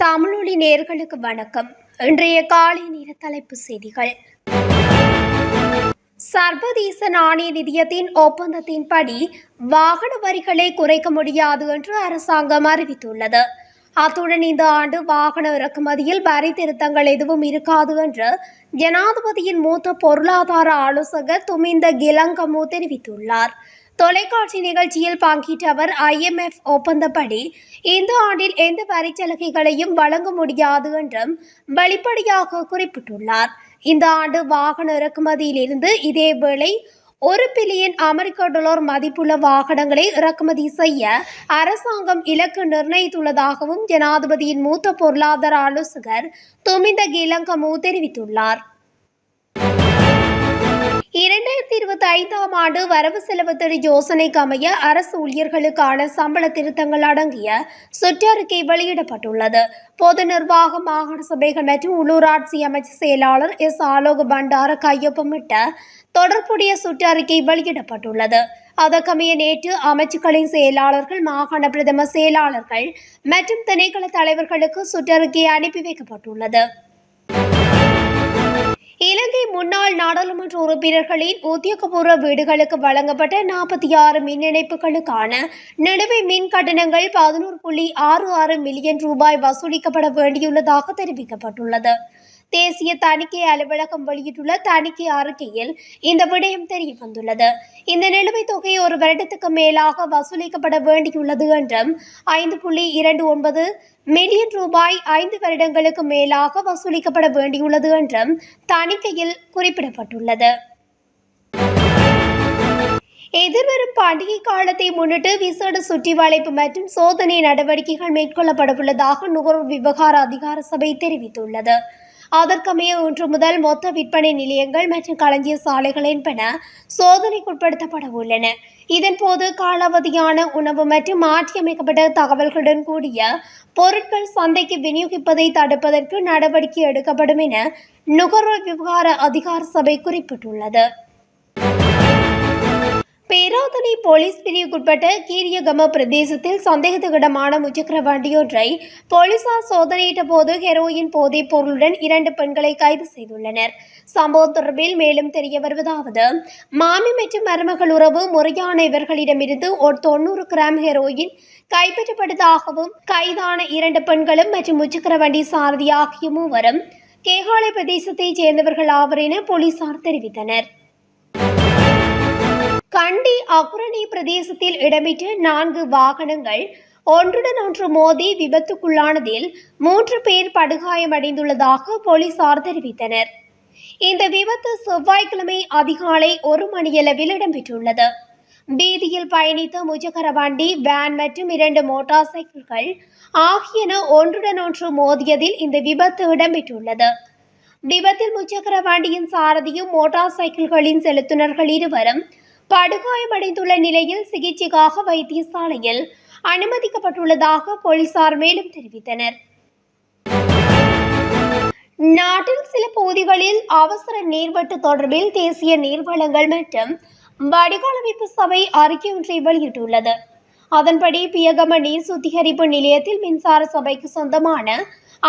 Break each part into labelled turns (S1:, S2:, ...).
S1: தமிழொலி நேயர்களுக்கு வணக்கம். இன்றைய காலை நேர தலைப்புச் செய்திகள். சர்வதேச நாணய நிதியத்தின் ஒப்பந்தத்தின்படி வாகன வரிகளை குறைக்க முடியாது என்று அரசாங்கம் அறிவித்துள்ளது. அத்துடன் இந்த ஆண்டு வாகன இறக்குமதியில் வரி திருத்தங்கள் எதுவும் இருக்காது என்று ஜனாதிபதியின் மூத்த பொருளாதார ஆலோசகர் துமிந்த கிலங்கமு தெரிவித்துள்ளார். தொலைக்காட்சி நிகழ்ச்சியில் பங்கேற்ற அவர் IMF ஒப்பந்தப்படி இந்த ஆண்டில் எந்த வரி சலுகைகளையும் வழங்க முடியாது என்றும் வெளிப்படையாக குறிப்பிட்டுள்ளார். இந்த ஆண்டு வாகன இறக்குமதியிலிருந்து இதேவேளை $1 பில்லியன் மதிப்புள்ள வாகனங்களை இறக்குமதி செய்ய அரசாங்கம் இலக்கு நிர்ணயித்துள்ளதாகவும் ஜனாதிபதியின் மூத்த பொருளாதார ஆலோசகர் துமிந்த கிலங்கமு தெரிவித்துள்ளார். 2025ஆம் ஆண்டு வரவு செலவு திட்ட யோசனைக்கு அமைய அரசு ஊழியர்களுக்கான சம்பள திருத்தங்கள் அடங்கிய சுற்றறிக்கை வெளியிடப்பட்டுள்ளது. பொது நிர்வாக மாகாண சபைகள் மற்றும் உள்ளூராட்சி அமைச்சு செயலாளர் ஆலோக பண்டார கையொப்பமிட்ட தொடர்புடைய சுற்றறிக்கை வெளியிடப்பட்டுள்ளது. அதற்கமைய நேற்று அமைச்சுக்களின் செயலாளர்கள், மாகாண பிரதம செயலாளர்கள் மற்றும் திணைக்கள தலைவர்களுக்கு சுற்றறிக்கை அனுப்பி வைக்கப்பட்டுள்ளது. இலங்கை முன்னாள் நாடாளுமன்ற உறுப்பினர்களின் உத்தியோகபூர்வ வீடுகளுக்கு வழங்கப்பட்ட 46 மின் இணைப்புகளுக்கான நிலுவை மின் கட்டணங்கள் $11.66 மில்லியன் வசூலிக்கப்பட வேண்டியுள்ளதாக தெரிவிக்கப்பட்டுள்ளது. தேசிய தணிக்கை அலுவலகம் வெளியிட்டுள்ள தணிக்கை அறிக்கையில் இந்த விடயம் தெரிய வந்துள்ளது. இந்த நிலுவைத் தொகை ஒரு வருடத்துக்கு மேலாக வசூலிக்கப்பட வேண்டியுள்ளது என்றும் $5.29 மில்லியன் 5 வருடங்களுக்கு மேலாக வசூலிக்கப்பட வேண்டியுள்ளது என்றும் தணிக்கையில் குறிப்பிடப்பட்டுள்ளது. எதிர்வரும் பண்டிகை காலத்தை முன்னிட்டு விசேட சுற்றி வளைப்பு மற்றும் சோதனை நடவடிக்கைகள் மேற்கொள்ளப்படவுள்ளதாக நுகர்வோர் விவகார அதிகார சபை தெரிவித்துள்ளது. அதற்கமைய இன்று முதல் மொத்த விற்பனை நிலையங்கள் மற்றும் களஞ்சிய சாலைகள் என்பன சோதனைக்குட்படுத்தப்பட உள்ளன. இதன்போது காலாவதியான உணவு மற்றும் மாற்றியமைக்கப்பட்ட தகவல்களுடன் கூடிய பொருட்கள் சந்தைக்கு விநியோகிப்பதை தடுப்பதற்கு நடவடிக்கை எடுக்கப்படும் என நுகர்வோர் விவகார அதிகார சபை குறிப்பிட்டுள்ளது. பேராதனை போலீஸ் பிரிவுக்குட்பட்ட கீரியகம பிரதேசத்தில் சந்தேகத்துக்கிடமான முச்சக்கர வண்டியொன்றை போலீசார் சோதனையிட்ட போது ஹெரோயின் போதைப் பொருளுடன் 2 பெண்களை கைது செய்துள்ளனர். சம்பவம் தொடர்பில் மேலும் தெரிய வருவதாவது, மாமி மற்றும் மருமகள் உறவு முறையான இவர்களிடமிருந்து 90 கிராம் ஹெரோயின் கைப்பற்றப்பட்டதாகவும் கைதான 2 பெண்களும் மற்றும் முச்சக்கர வண்டி சாரதி ஆகிய மூவரும் கேகாலை பிரதேசத்தைச் சேர்ந்தவர்கள் ஆவர் என போலீசார் தெரிவித்தனர். கண்டி அக்குரணி பிரதேசத்தில் இடம்பெற்ற 4 வாகனங்கள் ஒன்றுடன் ஒன்று மோதி விபத்துக்குள்ளானதில் 3 பேர் படுகாயமடைந்துள்ளதாக போலீசார் தெரிவித்தனர். இந்த விபத்து செவ்வாய்க்கிழமை அதிகாலை 1 மணியளவில் இடம்பெற்றுள்ளது. வீதியில் பயணித்த முச்சக்கர வண்டி, வேன் மற்றும் 2 மோட்டார் சைக்கிள்கள் ஆகியன ஒன்றுடன் ஒன்று மோதியதில் இந்த விபத்து இடம்பெற்றுள்ளது. விபத்தில் முச்சக்கர வண்டியின் சாரதியும் மோட்டார் சைக்கிள்களின் செலுத்துனர்கள் இருவரும் படுகாயமடைந்துள்ள நிலையில் சிகிச்சைக்காக வைத்தியசாலையில் அனுமதிக்கப்பட்டுள்ளதாக போலீசார் மேலும் தெரிவித்தனர். நாட்டில் சில பகுதிகளில் அவசர நீர்வெட்டு தொடர்பில் தேசிய நீர்வளங்கள் மற்றும் வடிகாலமைப்பு சபை அறிக்கை ஒன்றை வெளியிட்டுள்ளது. அதன்படி பியகம நீர் சுத்திகரிப்பு நிலையத்தில் மின்சார சபைக்கு சொந்தமான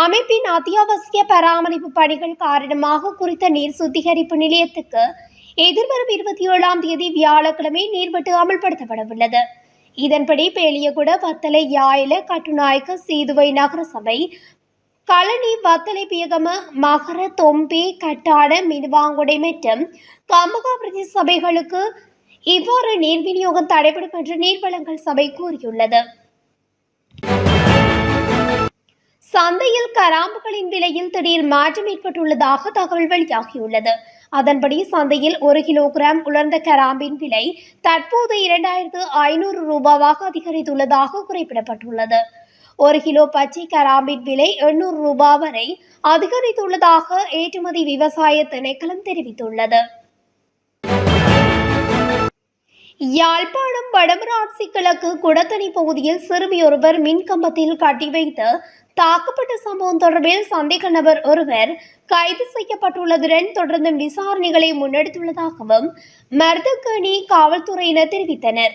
S1: அமைப்பின் அத்தியாவசிய பராமரிப்பு பணிகள் காரணமாக குறித்த நீர் சுத்திகரிப்பு நிலையத்துக்கு எதிர்வரும் 27ஆம் தேதி வியாழக்கிழமை நீர்வெட்டு அமல்படுத்தப்படவுள்ளது. இதன்படி பேலியகுட, வத்தலை, யாயில, கட்டுநாயக்க, சீதுவை நகர சபை, களனி, வத்தலை, பியகம, மகர, தொம்பே, கட்டாட, மினுவாங்குடை மற்றும் கம்பகா பிரதேச சபைகளுக்கு இவ்வாறு நீர் விநியோகம் தடைபடும் என்று நீர்வளங்கள் சபை கூறியுள்ளது. சந்தையில் கராம்புகளின் விலையில் திடீர் மாற்றம் ஏற்பட்டுள்ளதாக தகவல் வெளியாகியுள்ளது. அதன்படி சந்தையில் 1 கிலோகிராம் உலர்ந்த கராம்பின் விலை தற்போது $2500 அதிகரித்துள்ளதாக குறிப்பிடப்பட்டுள்ளது. 1 கிலோ பச்சை கராம்பின் விலை $800 வரை அதிகரித்துள்ளதாக ஏற்றுமதி விவசாய திணைக்களம் தெரிவித்துள்ளது. யாழ்ப்பாணம் வடமராட்சி கிழக்கு குடத்தனி பகுதியில் சிறுமியொருவர் மின்கம்பத்தில் கட்டி வைத்து தாக்கப்பட்ட சம்பவம் தொடர்பில் சந்தேக நபர் ஒருவர் கைது செய்யப்பட்டுள்ளதுடன் தொடர்ந்து விசாரணைகளை முன்னெடுத்துள்ளதாகவும் மருதக்கேணி காவல்துறையினர் தெரிவித்தனர்.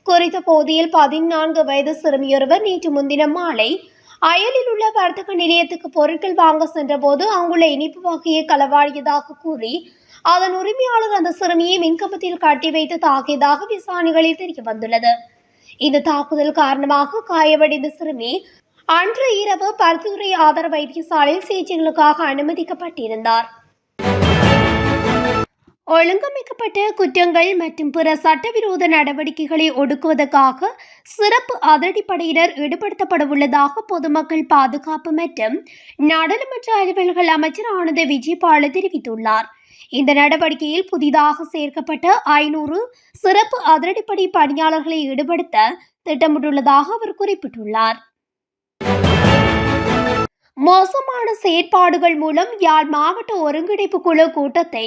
S1: குறித்த பகுதியில் 14 வயது சிறுமியொருவர் நேற்று முன்தினம் மாலை அயலில் உள்ள வர்த்தக நிலையத்துக்கு பொருட்கள் வாங்க சென்றபோது அங்குள்ள இனிப்பு வகையை களவாடியதாக கூறி அதன் உரிமையாளர் அந்த சிறுமியை மின்கம்பத்தில் கட்டி வைத்து தாக்கியதாக விசாரணைகளில் தெரிய வந்துள்ளது. இந்த தாக்குதல் காரணமாக காயமடைந்த சிறுமி அன்று இரவு பருத்தித்துறை ஆதார வைத்தியசாலையில் சிகிச்சைகளுக்காக அனுமதிக்கப்பட்டிருந்தார். ஒழுங்கமைக்கப்பட்ட குற்றங்கள் மற்றும் பிற சட்டவிரோத நடவடிக்கைகளை ஒடுக்குவதற்காக சிறப்பு அதிரடிப்படையினர் ஈடுபடுத்தப்படவுள்ளதாக பொதுமக்கள் பாதுகாப்பு மற்றும் நாடாளுமன்ற அலுவல்கள் அமைச்சர் ஆனந்த விஜயபால தெரிவித்துள்ளார். இந்த நடவடிக்கையில் புதிதாக சேர்க்கப்பட்ட 500 சிறப்பு அதிரடிப்படை பணியாளர்களை ஈடுபடுத்த திட்டமிட்டுள்ளதாக அவர் குறிப்பிட்டுள்ளார். மோசமான செயற்பாடுகள் மூலம் யாழ் மாவட்ட ஒருங்கிணைப்பு குழு கூட்டத்தை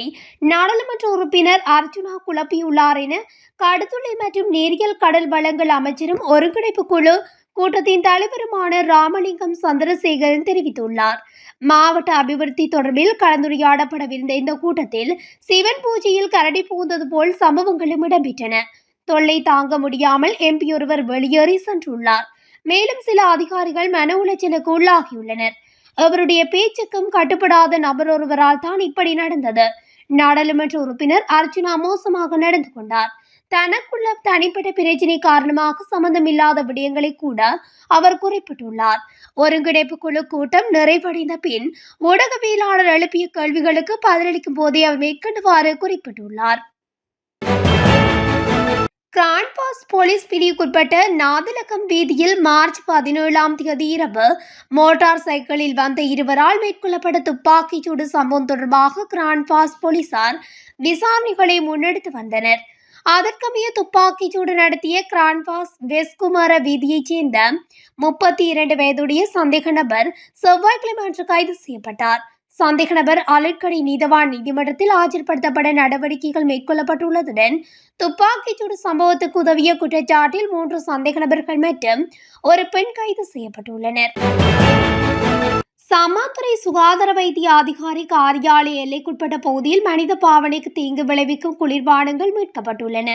S1: நாடாளுமன்ற உறுப்பினர் அர்ஜுனா குழப்பியுள்ளார் என கடற்தொழில் மற்றும் நீரியல் கடல் வளங்கள் அமைச்சரும் ஒருங்கிணைப்பு குழு கூட்டத்தின் தலைவருமான ராமலிங்கம் சந்திரசேகரன் தெரிவித்துள்ளார். மாவட்ட அபிவிருத்தி தொடர்பில் கலந்துரையாடப்படவிருந்த இந்த கூட்டத்தில் சிவன் பூஜையில் கரடி புகுந்தது போல் சம்பவங்களும் இடம்பெற்றன. தொல்லை தாங்க முடியாமல் எம்பி ஒருவர் வெளியேறி சென்றுள்ளார். மேலும் சில அதிகாரிகள் மன உளைச்சலுக்கு உள்ளாகியுள்ளனர். அவருடைய பேச்சுக்கும் கட்டுப்படாத நபர் ஒருவரால் தான் இப்படி நடந்தது. நாடாளுமன்ற உறுப்பினர் அர்ஜுனா மோசமாக நடந்து கொண்டார். தனக்குள்ள தனிப்பட்ட பிரச்சினை காரணமாக சம்பந்தமில்லாத விடயங்களை கூட அவர் குறிப்பிட்டுள்ளார். ஒருங்கிணைப்பு குழு கூட்டம் நிறைவடைந்த பின் ஊடகவியலாளர் எழுப்பிய கேள்விகளுக்கு பதிலளிக்கும் போதே அவர் மேற்கண்டவாறு குறிப்பிட்டுள்ளார். கிராண்ட்பாஸ் போலீஸ் பிரிவுக்குட்பட்ட நாதலகம் வீதியில் மார்ச் 17ஆம் தேதி இரவு மோட்டார் சைக்கிளில் வந்த இருவரால் மேற்கொள்ளப்பட்ட துப்பாக்கிச்சூடு சம்பவம் தொடர்பாக கிராண்ட்பாஸ் போலீசார் விசாரணைகளை முன்னெடுத்து வந்தனர். அதற்கமைய துப்பாக்கிச்சூடு நடத்திய கிராண்ட்பாஸ் வெஸ்குமார வீதியைச் சேர்ந்த 32 வயதுடைய சந்தேக நபர் செவ்வாய்க்கிழமை அன்று கைது செய்யப்பட்டார். சந்தேக நபர் அலட்கடை நீதவான் நீதிமன்றத்தில் ஆஜர்படுத்தப்பட நடவடிக்கைகள் மேற்கொள்ளப்பட்டுள்ளதுடன் துப்பாக்கிச்சூடு சம்பவத்துக்கு உதவிய குற்றச்சாட்டில் 3 சந்தேக நபர்கள் மற்றும் ஒரு பெண் கைது செய்யப்பட்டுள்ளனர். சமாத்துறை சுகாதார வைத்திய அதிகாரி காரியாலய எல்லைக்குட்பட்ட பகுதியில் மனித பாவனைக்கு தீங்கு விளைவிக்கும் குளிர்பானங்கள் மீட்கப்பட்டுள்ளன.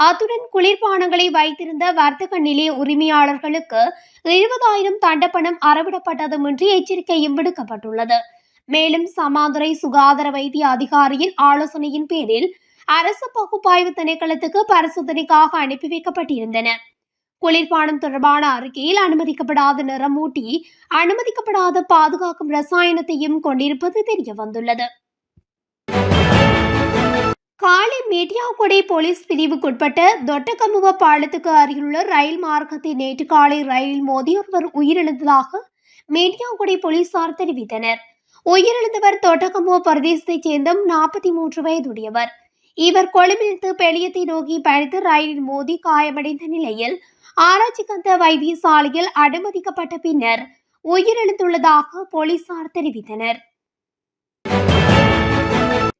S1: அத்துடன் குளிர்பானங்களை வைத்திருந்த வர்த்தக நிலைய உரிமையாளர்களுக்கு 70,000 தண்டப்பணம் அறவிடப்பட்டதுமின்றி எச்சரிக்கையும் விடுக்கப்பட்டுள்ளது. மேலும் சமாந்துறை சுகாதார வைத்திய அதிகாரியின் ஆலோசனையின் பேரில் அரசு பகுப்பாய்வு திணைக்களத்துக்கு பரிசோதனைக்காக அனுப்பி வைக்கப்பட்டிருந்தன. குளிர்பானம் தொடர்பான அறிக்கையில் அனுமதிக்கப்படாத நிறமூட்டி அனுமதிக்கப்படாத பாதுகாக்கும் ரசாயனத்தையும் கொண்டிருப்பது தெரிய வந்துள்ளது. காலை மேட்டியாகுடை போலீஸ் பிரிவுக்குட்பட்ட தொட்டகமுவ பாலத்துக்கு அருகிலுள்ள ரயில் மார்க்கத்தில் நேற்று காலை ரயிலில் மோதி ஒருவர் உயிரிழந்ததாக மேட்டியாகுடை போலீசார் தெரிவித்தனர். உயிரிழந்தவர் தொட்டகமுவ பிரதேசத்தைச் சேர்ந்த 43 வயதுடையவர். இவர் கொழும்பிலிருந்து பெலியத்தை நோக்கி பயணித்து ரயிலில் மோதி காயமடைந்த நிலையில் ஆராய்ச்சிக்கந்த வைத்தியசாலையில் அனுமதிக்கப்பட்ட பின்னர் உயிரிழந்துள்ளதாக போலீசார் தெரிவித்தனர்.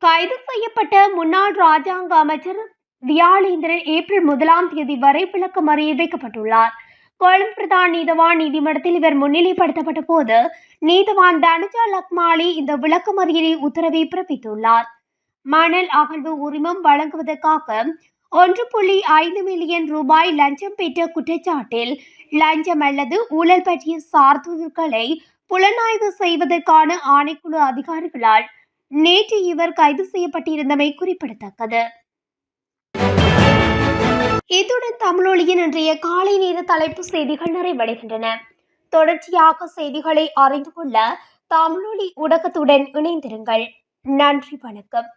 S1: கைது செய்யப்பட்ட முன்னாள் ராஜாங்க அமைச்சர் வியாழேந்திரன் ஏப்ரல் 1ஆம் தேதி வரை விளக்கமறியல் வைக்கப்பட்டுள்ளார். கொழும்பு பிரதான நீதவான் நீதிமன்றத்தில் இவர் முன்னிலைப்படுத்தப்பட்ட போது நீதவான் தனுஜா லக்மாலி இந்த விளக்கமறியலை உத்தரவை பிறப்பித்துள்ளார். மணல் அகழ்வு உரிமம் வழங்குவதற்காக 1.5 மில்லியன் ரூபாய் லஞ்சம் பெற்ற குற்றச்சாட்டில் லஞ்சம் அல்லது ஊழல் பற்றிய சார்புகளை புலனாய்வு செய்வதற்கான ஆணைக்குழு அதிகாரிகளால் நேற்று இவர் கைது செய்யப்பட்டிருந்தமை குறிப்பிடத்தக்கது. இத்துடன் தமிழொலியின் இன்றைய காலை நேர தலைப்பு செய்திகள் நிறைவடைகின்றன. தொடர்ச்சியாக செய்திகளை அறிந்து கொள்ள தமிழொலி ஊடகத்துடன் இணைந்திருங்கள். நன்றி, வணக்கம்.